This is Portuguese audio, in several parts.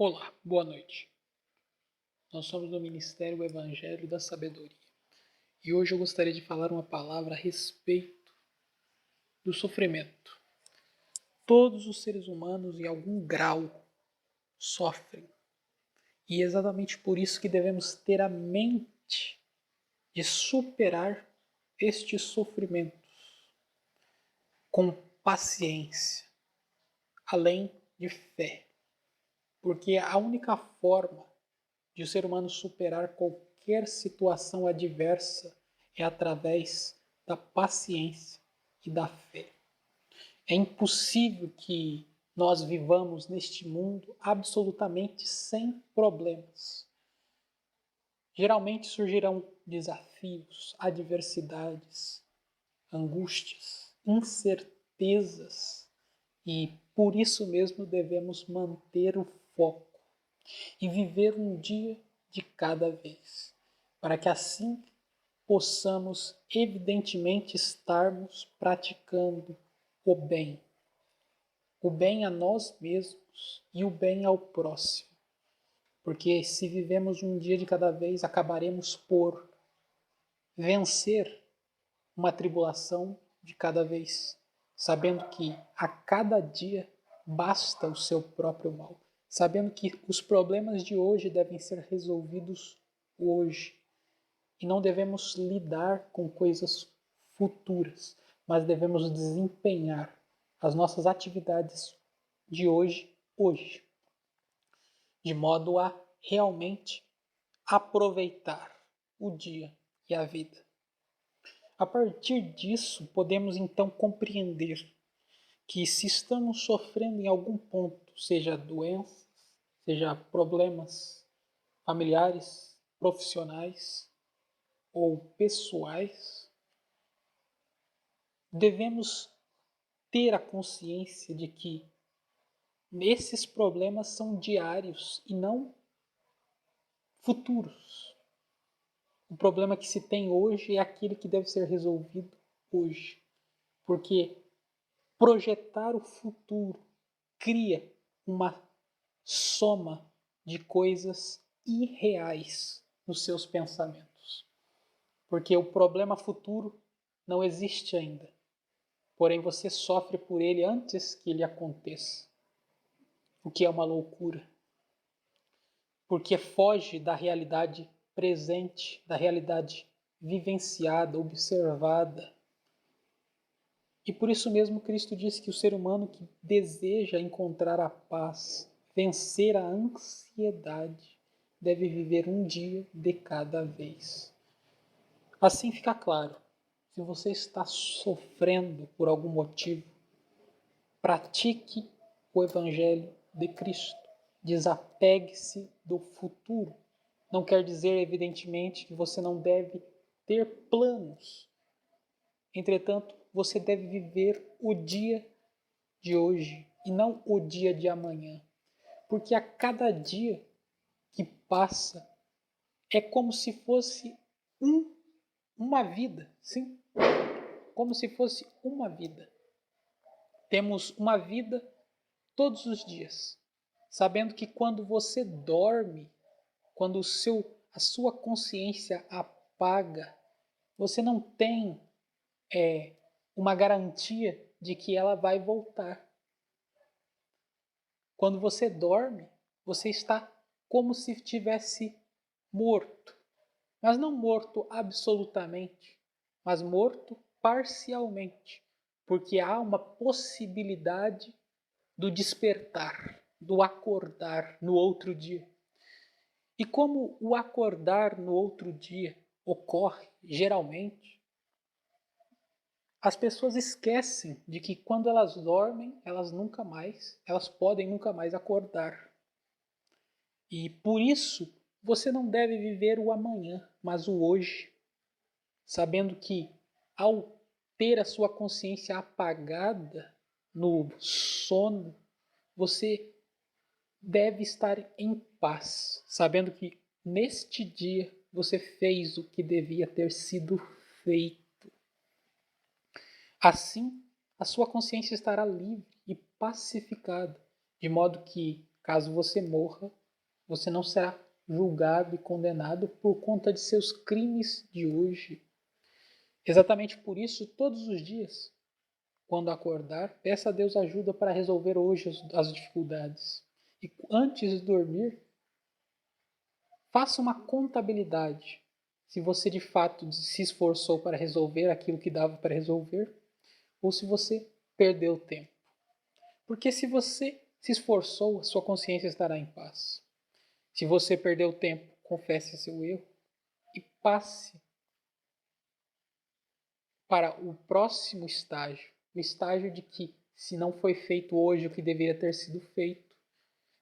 Olá, boa noite. Nós somos do Ministério Evangelho da Sabedoria e hoje eu gostaria de falar uma palavra a respeito do sofrimento. Todos os seres humanos, em algum grau, sofrem e é exatamente por isso que devemos ter a mente de superar estes sofrimentos com paciência, além de fé, porque a única forma de o ser humano superar qualquer situação adversa é através da paciência e da fé. É impossível que nós vivamos neste mundo absolutamente sem problemas. Geralmente surgirão desafios, adversidades, angústias, incertezas e por isso mesmo devemos manter o foco e viver um dia de cada vez, para que assim possamos evidentemente estarmos praticando o bem a nós mesmos e o bem ao próximo, porque se vivemos um dia de cada vez, acabaremos por vencer uma tribulação de cada vez, sabendo que a cada dia basta o seu próprio mal, sabendo que os problemas de hoje devem ser resolvidos hoje e não devemos lidar com coisas futuras, mas devemos desempenhar as nossas atividades de hoje, de modo a realmente aproveitar o dia e a vida. A partir disso, podemos então compreender que se estamos sofrendo em algum ponto, seja doenças, seja problemas familiares, profissionais ou pessoais, devemos ter a consciência de que esses problemas são diários e não futuros. O problema que se tem hoje é aquele que deve ser resolvido hoje, porque projetar o futuro cria uma soma de coisas irreais nos seus pensamentos. Porque o problema futuro não existe ainda, porém você sofre por ele antes que ele aconteça, o que é uma loucura, porque foge da realidade presente, da realidade vivenciada, observada. E por isso mesmo Cristo disse que o ser humano que deseja encontrar a paz, vencer a ansiedade, deve viver um dia de cada vez. Assim fica claro, se você está sofrendo por algum motivo, pratique o Evangelho de Cristo. Desapegue-se do futuro. Não quer dizer, evidentemente, que você não deve ter planos. Entretanto, você deve viver o dia de hoje e não o dia de amanhã. Porque a cada dia que passa é como se fosse uma vida, sim, como se fosse uma vida. Temos uma vida todos os dias, sabendo que quando você dorme, quando a sua consciência apaga, você não tem uma garantia de que ela vai voltar. Quando você dorme, você está como se estivesse morto, mas não morto absolutamente, mas morto parcialmente, porque há uma possibilidade do despertar, do acordar no outro dia. E como o acordar no outro dia ocorre geralmente, as pessoas esquecem de que quando elas dormem, elas podem nunca mais acordar. E por isso, você não deve viver o amanhã, mas o hoje, sabendo que ao ter a sua consciência apagada no sono, você deve estar em paz, sabendo que neste dia você fez o que devia ter sido feito. Assim, a sua consciência estará livre e pacificada, de modo que caso você morra, você não será julgado e condenado por conta de seus crimes de hoje. Exatamente por isso, todos os dias, quando acordar, peça a Deus ajuda para resolver hoje as dificuldades. E antes de dormir, faça uma contabilidade. Se você de fato se esforçou para resolver aquilo que dava para resolver, ou se você perdeu tempo. Porque se você se esforçou, a sua consciência estará em paz. Se você perdeu tempo, confesse seu erro e passe para o próximo estágio. O estágio de que, se não foi feito hoje o que deveria ter sido feito,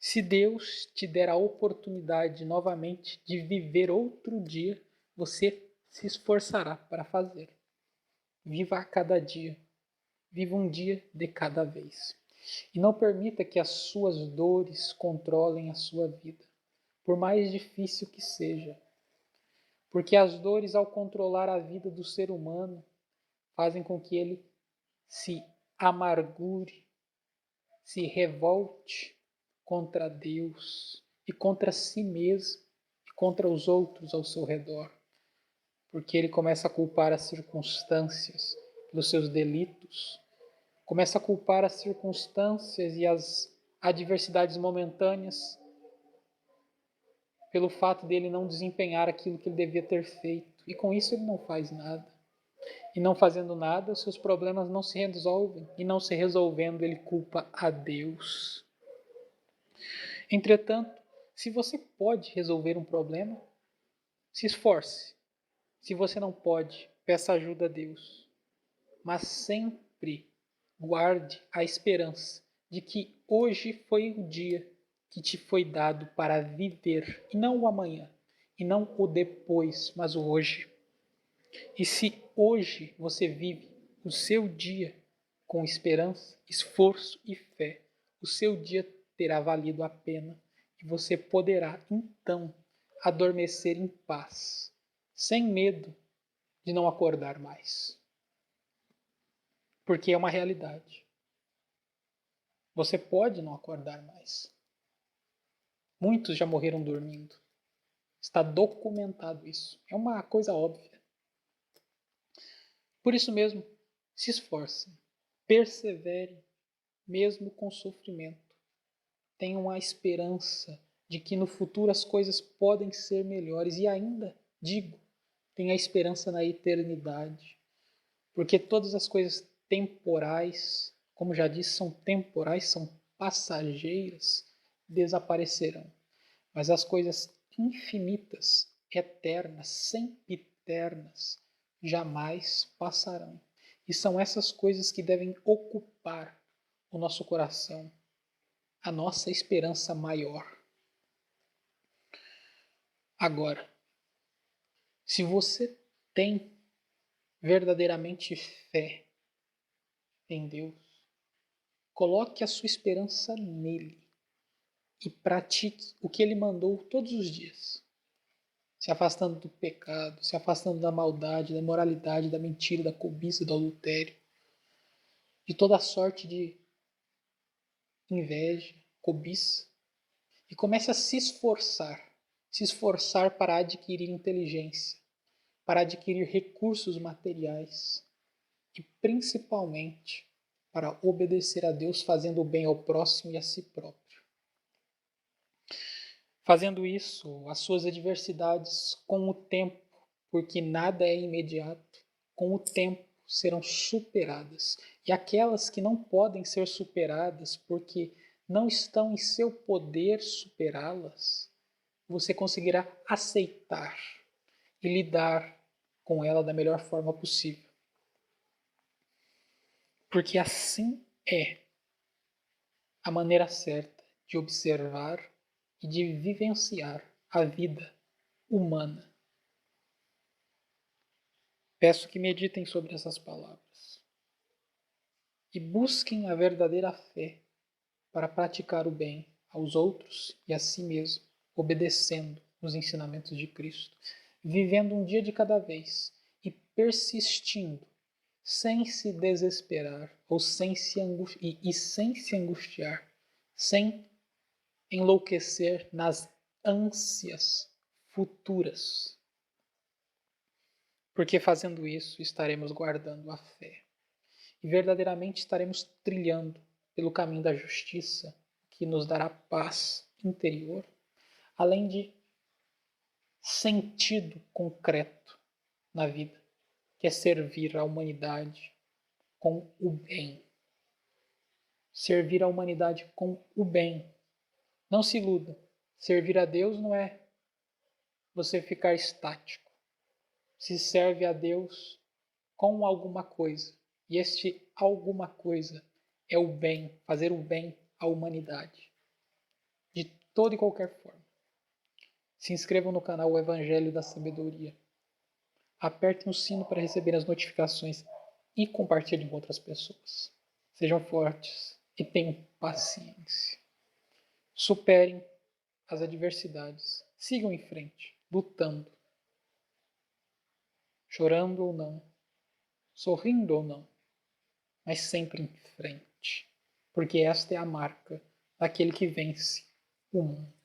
se Deus te der a oportunidade novamente de viver outro dia, você se esforçará para fazer. Viva a cada dia. Viva um dia de cada vez. E não permita que as suas dores controlem a sua vida, por mais difícil que seja. Porque as dores, ao controlar a vida do ser humano, fazem com que ele se amargure, se revolte contra Deus e contra si mesmo e contra os outros ao seu redor. Porque ele começa a culpar as circunstâncias pelos seus delitos, começa a culpar as circunstâncias e as adversidades momentâneas pelo fato dele não desempenhar aquilo que ele devia ter feito. E com isso ele não faz nada. E não fazendo nada, os seus problemas não se resolvem. E não se resolvendo, ele culpa a Deus. Entretanto, se você pode resolver um problema, se esforce. Se você não pode, peça ajuda a Deus. Mas sempre guarde a esperança de que hoje foi o dia que te foi dado para viver, e não o amanhã, e não o depois, mas o hoje. E se hoje você vive o seu dia com esperança, esforço e fé, o seu dia terá valido a pena e você poderá então adormecer em paz, sem medo de não acordar mais. Porque é uma realidade. Você pode não acordar mais. Muitos já morreram dormindo. Está documentado isso. É uma coisa óbvia. Por isso mesmo, se esforcem, perseverem, mesmo com sofrimento. Tenham a esperança de que no futuro as coisas podem ser melhores. E ainda, digo, tenha a esperança na eternidade. Porque todas as coisas temporais, como já disse, são temporais, são passageiras, desaparecerão. Mas as coisas infinitas, eternas, sempiternas, jamais passarão. E são essas coisas que devem ocupar o nosso coração, a nossa esperança maior. Agora, se você tem verdadeiramente fé em Deus, coloque a sua esperança nele e pratique o que ele mandou todos os dias. Se afastando do pecado, se afastando da maldade, da imoralidade, da mentira, da cobiça, do adultério, de toda sorte de inveja, cobiça, e comece a se esforçar para adquirir inteligência, para adquirir recursos materiais e principalmente para obedecer a Deus, fazendo o bem ao próximo e a si próprio. Fazendo isso, as suas adversidades com o tempo, porque nada é imediato, com o tempo serão superadas. E aquelas que não podem ser superadas porque não estão em seu poder superá-las, você conseguirá aceitar e lidar com ela da melhor forma possível. Porque assim é a maneira certa de observar e de vivenciar a vida humana. Peço que meditem sobre essas palavras e busquem a verdadeira fé para praticar o bem aos outros e a si mesmo, obedecendo os ensinamentos de Cristo, vivendo um dia de cada vez e persistindo, sem se desesperar ou sem se angustiar, sem enlouquecer nas ânsias futuras. Porque fazendo isso, estaremos guardando a fé. E verdadeiramente estaremos trilhando pelo caminho da justiça, que nos dará paz interior, além de sentido concreto na vida, que é servir a humanidade com o bem. Servir a humanidade com o bem. Não se iluda. Servir a Deus não é você ficar estático. Se serve a Deus com alguma coisa. E este alguma coisa é o bem, fazer o bem à humanidade. De toda e qualquer forma. Se inscrevam no canal O Evangelho da Sabedoria. Apertem o sino para receber as notificações e compartilhem com outras pessoas. Sejam fortes e tenham paciência. Superem as adversidades. Sigam em frente, lutando. Chorando ou não, sorrindo ou não, mas sempre em frente. Porque esta é a marca daquele que vence o mundo.